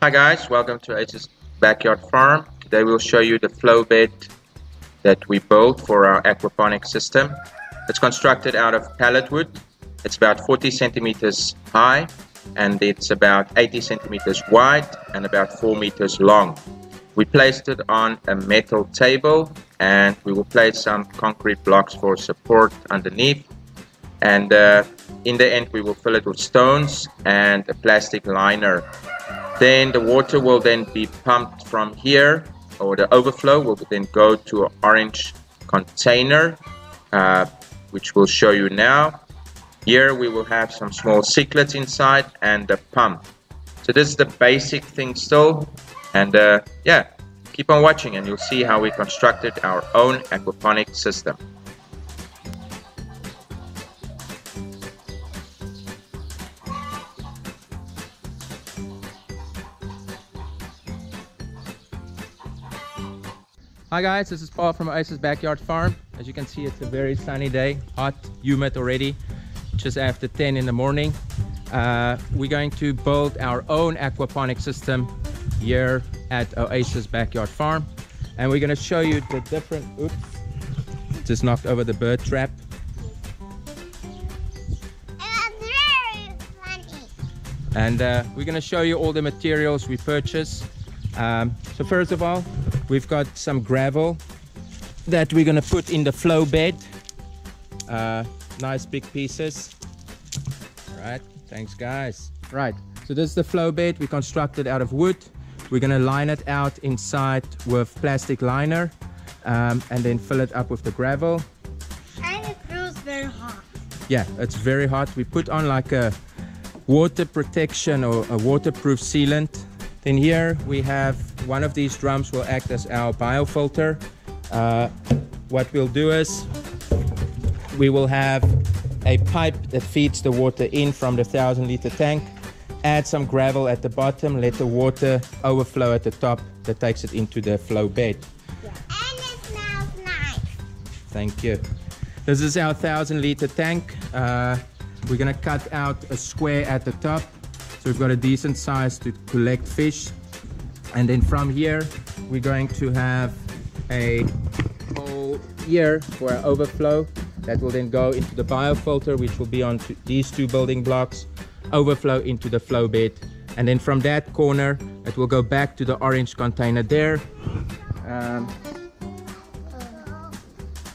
Hi guys, welcome to OASIS Backyard Farm. Today we'll show you the flow bed that we built for our aquaponic system. It's constructed out of pallet wood. It's about 40 centimeters high and it's about 80 centimeters wide and about 4 meters long. We placed it on a metal table and we will place some concrete blocks for support underneath, and in the end we will fill it with stones and a plastic liner. Then the water will then be pumped from here, or the overflow will then go to an orange container, which we'll show you now. Here we will have some small cichlids inside and the pump. So this is the basic thing still, and yeah, keep on watching and you'll see how we constructed our own aquaponic system. Hi guys, this is Paul from OASIS Backyard Farm. As you can see, it's a very sunny day, hot, humid already, just after 10 in the morning. We're going to build our own aquaponic system here at OASIS Backyard Farm, and we're going to show you the different, oops, just knocked over the bird trap. Very funny. And we're going to show you all the materials we purchased. So first of all, we've got some gravel that we're going to put in the flow bed. Nice big pieces. All right, thanks guys. Right, so this is the flow bed we constructed out of wood. We're going to line it out inside with plastic liner, and then fill it up with the gravel. And it feels very hot. Yeah, it's very hot. We put on like a water protection or a waterproof sealant. Then here we have one of these drums will act as our biofilter. What we'll do is we will have a pipe that feeds the water in from the 1,000-liter tank. Add some gravel at the bottom, let the water overflow at the top. That takes it into the flow bed. Yeah. And it smells nice. Thank you. This is our 1,000-liter tank. We're gonna cut out a square at the top, so we've got a decent size to collect fish. And then from here, we're going to have a hole here for our overflow that will then go into the biofilter, which will be on these two building blocks, overflow into the flow bed. And then from that corner, it will go back to the orange container there.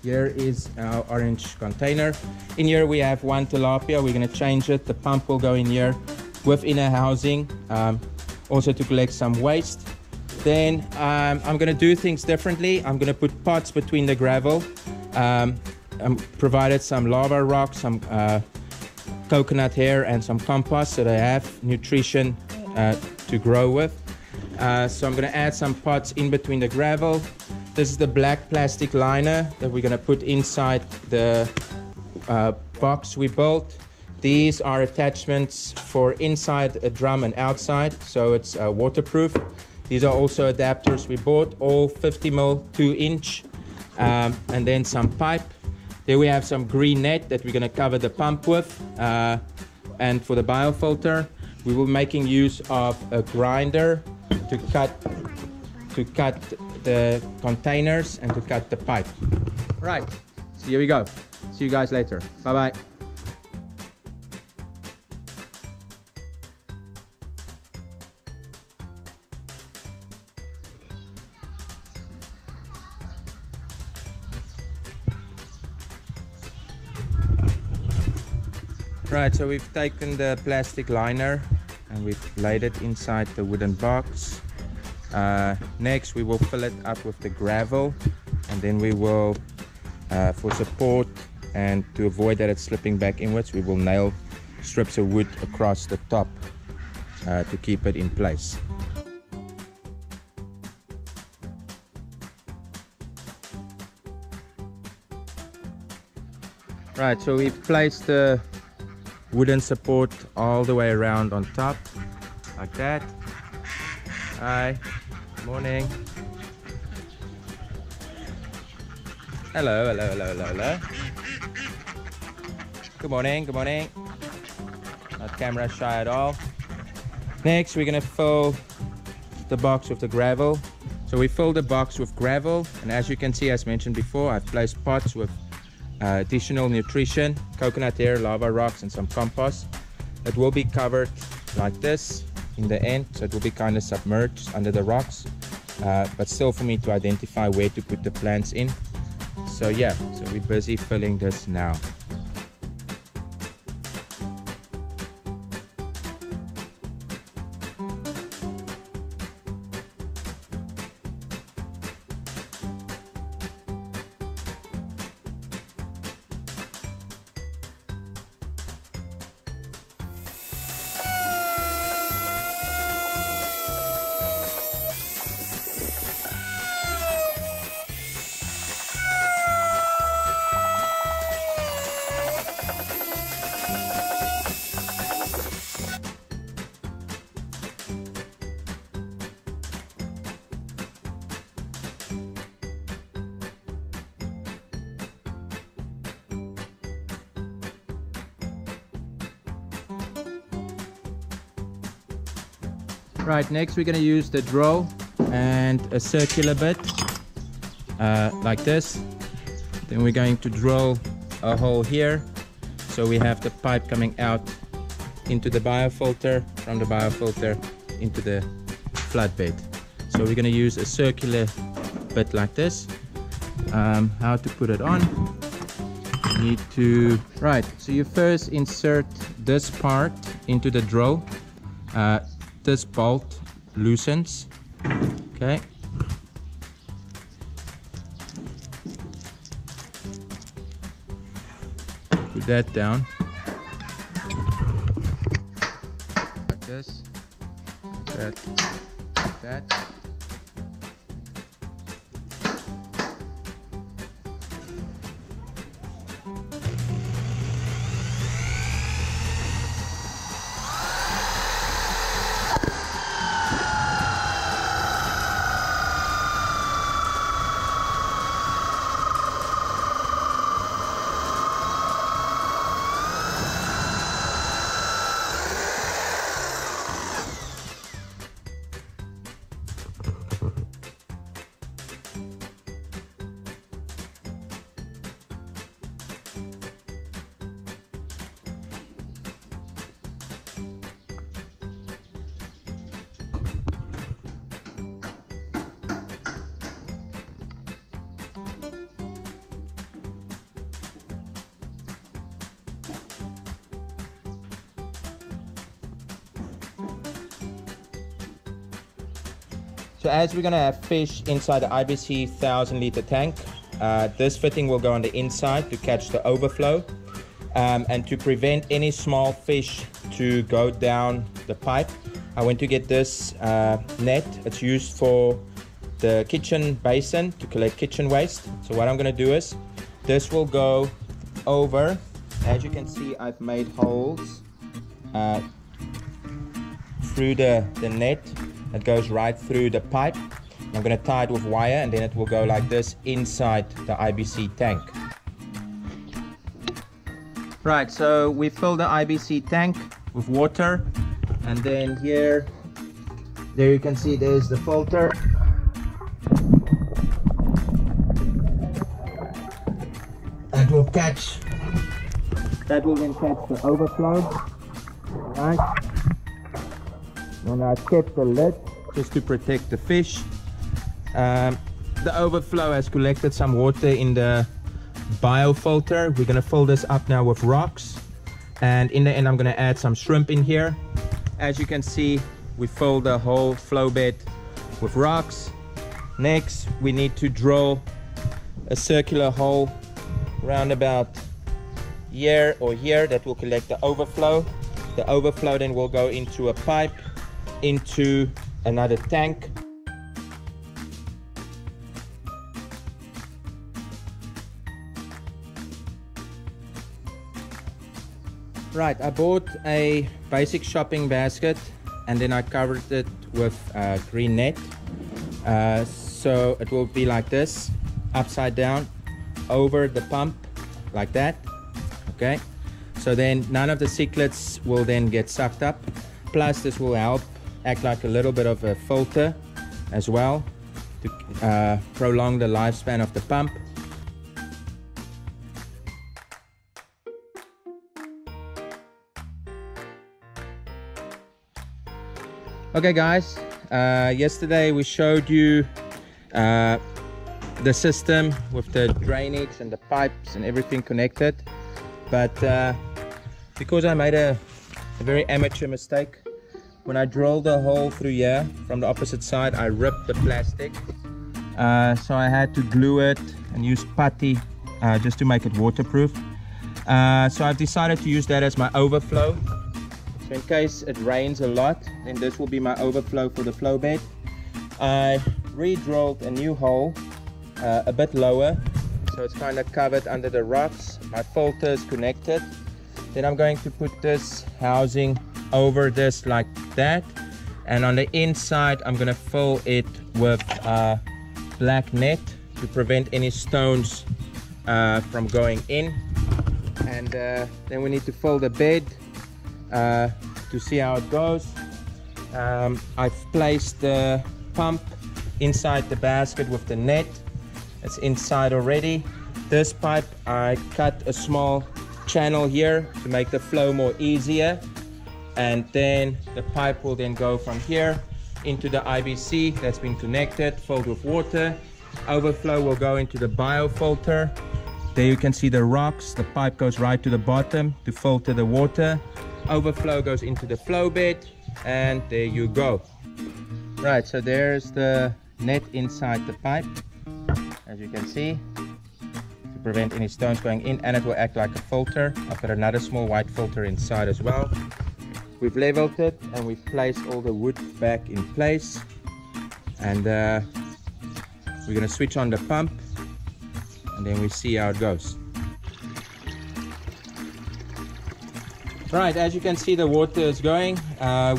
Here is our orange container. In here we have one tilapia. We're going to change it. The pump will go in here within a housing, also to collect some waste. Then I'm going to do things differently. I'm going to put pots between the gravel. Provided some lava rock, some coconut hair and some compost so they have nutrition to grow with. So I'm going to add some pots in between the gravel. This is the black plastic liner that we're going to put inside the box we built. These are attachments for inside a drum and outside, so it's waterproof. These are also adapters we bought, all 50mm 2-inch, and then some pipe. There we have some green net that we're going to cover the pump with, and for the biofilter we will be making use of a grinder to cut the containers and to cut the pipe. Right, so here we go. See you guys later. Bye bye. Right, so we've taken the plastic liner and we've laid it inside the wooden box. Next we will fill it up with the gravel, and then we will, for support and to avoid that it's slipping back inwards, we will nail strips of wood across the top to keep it in place. Right, so we've placed the wooden support all the way around on top, like that. Hi, good morning. Hello, hello, hello, hello, hello. Good morning, good morning. Not camera shy at all. Next, we're gonna fill the box with the gravel. So we filled the box with gravel, and as you can see, as mentioned before, I've placed pots with additional nutrition, coconut hair, lava rocks, and some compost. It will be covered like this in the end, so it will be kind of submerged under the rocks, but still for me to identify where to put the plants in. So yeah, so we're busy filling this now. Right, next we're going to use the drill and a circular bit like this. Then we're going to drill a hole here, so we have the pipe coming out into the biofilter, from the biofilter into the flood bed. So we're going to use a circular bit like this. How to put it on? You need to, right, so you first insert this part into the drill. This bolt loosens, okay. Put that down like this, like that, like that. So as we're gonna have fish inside the IBC 1,000-liter tank, this fitting will go on the inside to catch the overflow, and to prevent any small fish to go down the pipe. I went to get this net. It's used for the kitchen basin to collect kitchen waste. So what I'm gonna do is, this will go over. As you can see, I've made holes through the net. It goes right through the pipe. I'm going to tie it with wire, and then it will go like this inside the IBC tank. Right, so we fill the IBC tank with water, and then here, there you can see there's the filter. That will then catch the overflow. Right. And I kept the lid just to protect the fish. The overflow has collected some water in the biofilter. We're gonna fill this up now with rocks, and in the end I'm gonna add some shrimp in here. As you can see, we filled the whole flow bed with rocks. Next, we need to drill a circular hole around about here or here that will collect the overflow. The overflow then will go into a pipe into another tank. Right, I bought a basic shopping basket, and then I covered it with green net. So it will be like this, upside down, over the pump, like that. Okay, so then none of the cichlids will then get sucked up. Plus, this will help act like a little bit of a filter as well to prolong the lifespan of the pump. Okay guys, yesterday we showed you the system with the drainage and the pipes and everything connected, but because I made a very amateur mistake, when I drilled a hole through here from the opposite side, I ripped the plastic, so I had to glue it and use putty just to make it waterproof. So I've decided to use that as my overflow. So in case it rains a lot, then this will be my overflow for the flow bed. I re-drilled a new hole a bit lower, so it's kind of covered under the rocks. My filter is connected. Then I'm going to put this housing over this like that, and on the inside I'm going to fill it with black net to prevent any stones from going in. And then we need to fill the bed to see how it goes. I've placed the pump inside the basket with the net. It's inside already. This pipe, I cut a small channel here to make the flow more easier, and then the pipe will then go from here into the IBC that's been connected, filled with water. Overflow will go into the biofilter. There you can see the rocks. The pipe goes right to the bottom to filter the water. Overflow goes into the flow bed, and there you go. Right, so there's the net inside the pipe, as you can see, to prevent any stones going in, and it will act like a filter. I've got another small white filter inside as well. We've leveled it and we've placed all the wood back in place, and we're going to switch on the pump and then we see how it goes. Right, as you can see, the water is going.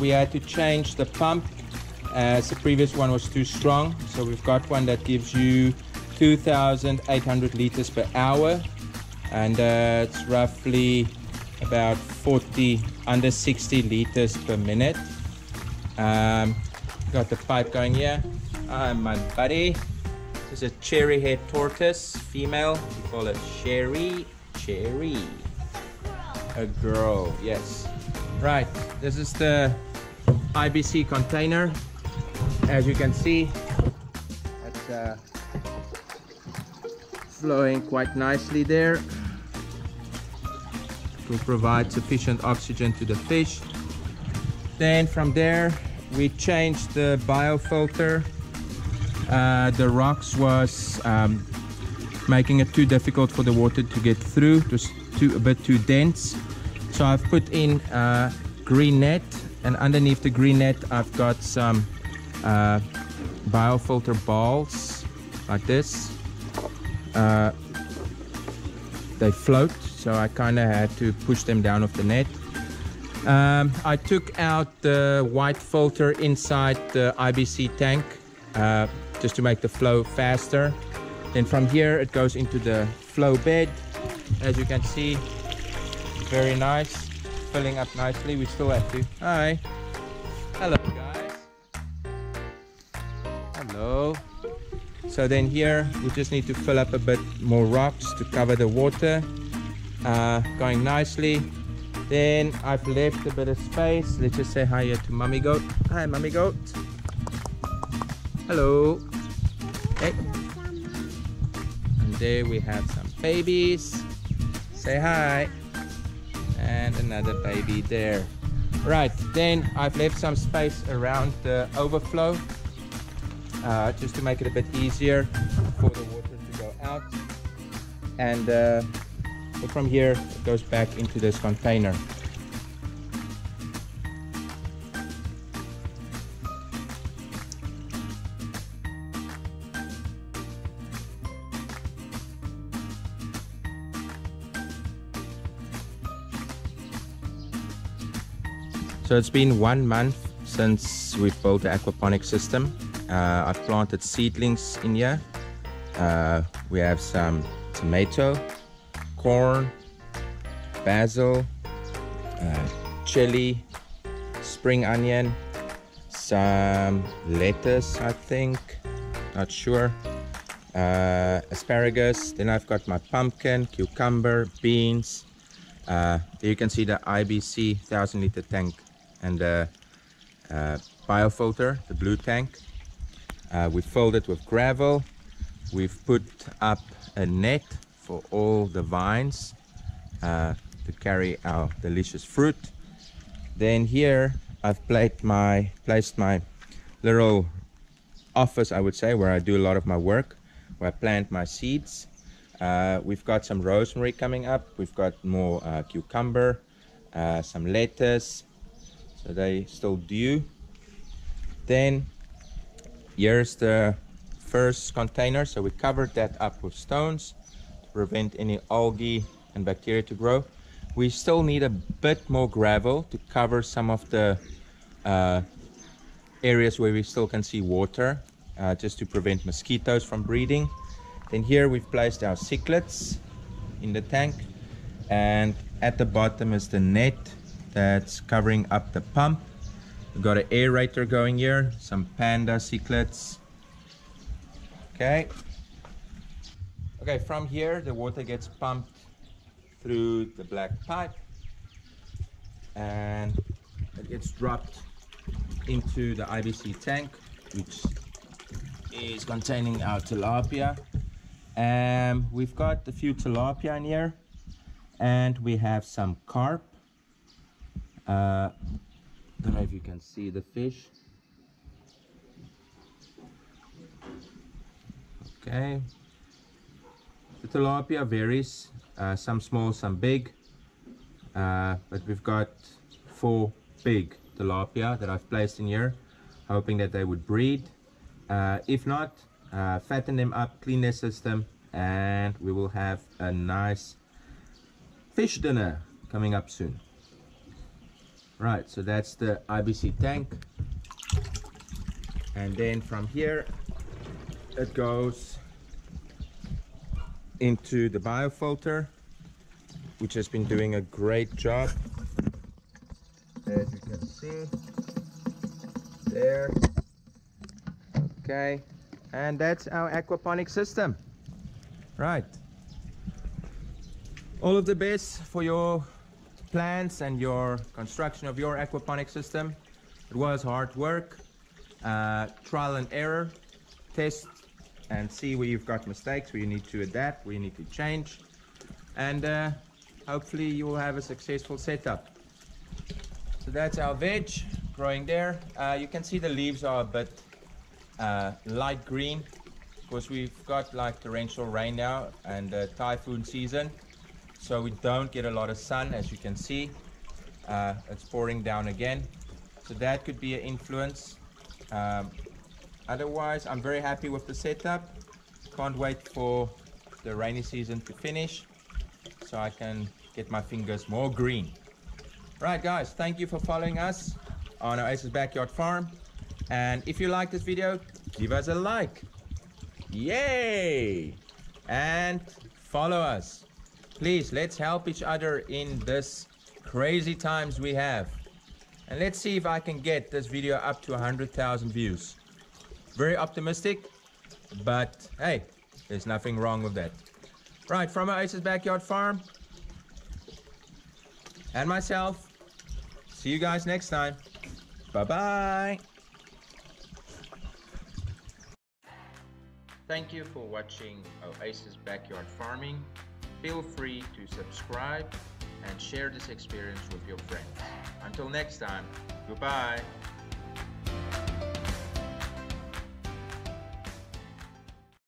We had to change the pump as the previous one was too strong, so we've got one that gives you 2,800 liters per hour, and it's roughly about under 60 liters per minute. Got the pipe going here. My buddy, this is a cherry head tortoise, female. We call it Cherry. A girl, yes. Right, this is the IBC container. As you can see, it's flowing quite nicely there. It will provide sufficient oxygen to the fish. Then from there we changed the biofilter. The rocks was making it too difficult for the water to get through. It was a bit too dense, so I've put in green net, and underneath the green net I've got some biofilter balls like this. They float, so I kind of had to push them down off the net. I took out the white filter inside the IBC tank just to make the flow faster. Then from here it goes into the flow bed. As you can see, very nice, filling up nicely. We still have to, hi, hello guys, hello. So then here we just need to fill up a bit more rocks to cover the water. Going nicely. Then I've left a bit of space. Let's just say hi here to Mummy Goat. Hi Mummy Goat. Hello. Hey. And there we have some babies. Say hi. And another baby there. Right, then I've left some space around the overflow just to make it a bit easier for the water to go out. And from here it goes back into this container. So it's been 1 month since we've built the aquaponic system. I've planted seedlings in here. We have some tomato, corn, basil, chili, spring onion, some lettuce, I think, not sure, asparagus. Then I've got my pumpkin, cucumber, beans. There you can see the IBC 1000-liter tank and the biofilter, the blue tank. We filled it with gravel. We've put up a net for all the vines to carry our delicious fruit. Then here I've placed my little office, I would say, where I do a lot of my work, where I plant my seeds. We've got some rosemary coming up. We've got more cucumber, some lettuce, so they still due. Then here's the first container. So we covered that up with stones to prevent any algae and bacteria to grow. We still need a bit more gravel to cover some of the areas where we still can see water, just to prevent mosquitoes from breeding. Then here we've placed our cichlids in the tank, and at the bottom is the net that's covering up the pump. We've got an aerator going here, some panda cichlids. Okay, from here the water gets pumped through the black pipe and it gets dropped into the IBC tank, which is containing our tilapia. And we've got a few tilapia in here, and we have some carp. Don't know if you can see the fish. Okay, the tilapia varies, some small, some big, but we've got 4 big tilapia that I've placed in here, hoping that they would breed. If not, fatten them up, clean their system, and we will have a nice fish dinner coming up soon. Right, so that's the IBC tank, and then from here it goes into the biofilter, which has been doing a great job, as you can see there. Okay, and that's our aquaponic system. Right, all of the best for your plans and your construction of your aquaponic system. It was hard work, trial and error, test and see where you've got mistakes, where you need to adapt, where you need to change, and hopefully you will have a successful setup. So that's our veg growing there. You can see the leaves are a bit light green because we've got like torrential rain now and typhoon season, so we don't get a lot of sun. As you can see, it's pouring down again, so that could be an influence. Otherwise, I'm very happy with the setup. Can't wait for the rainy season to finish so I can get my fingers more green. Right guys, thank you for following us on OASIS Backyard Farm, and if you like this video, give us a like. Yay! And follow us. Please, let's help each other in this crazy times we have. And let's see if I can get this video up to 100,000 views. Very optimistic, but hey, there's nothing wrong with that. Right, from OASIS Backyard Farm and myself, see you guys next time. Bye-bye. Thank you for watching OASIS Backyard Farming. Feel free to subscribe and share this experience with your friends. Until next time, goodbye.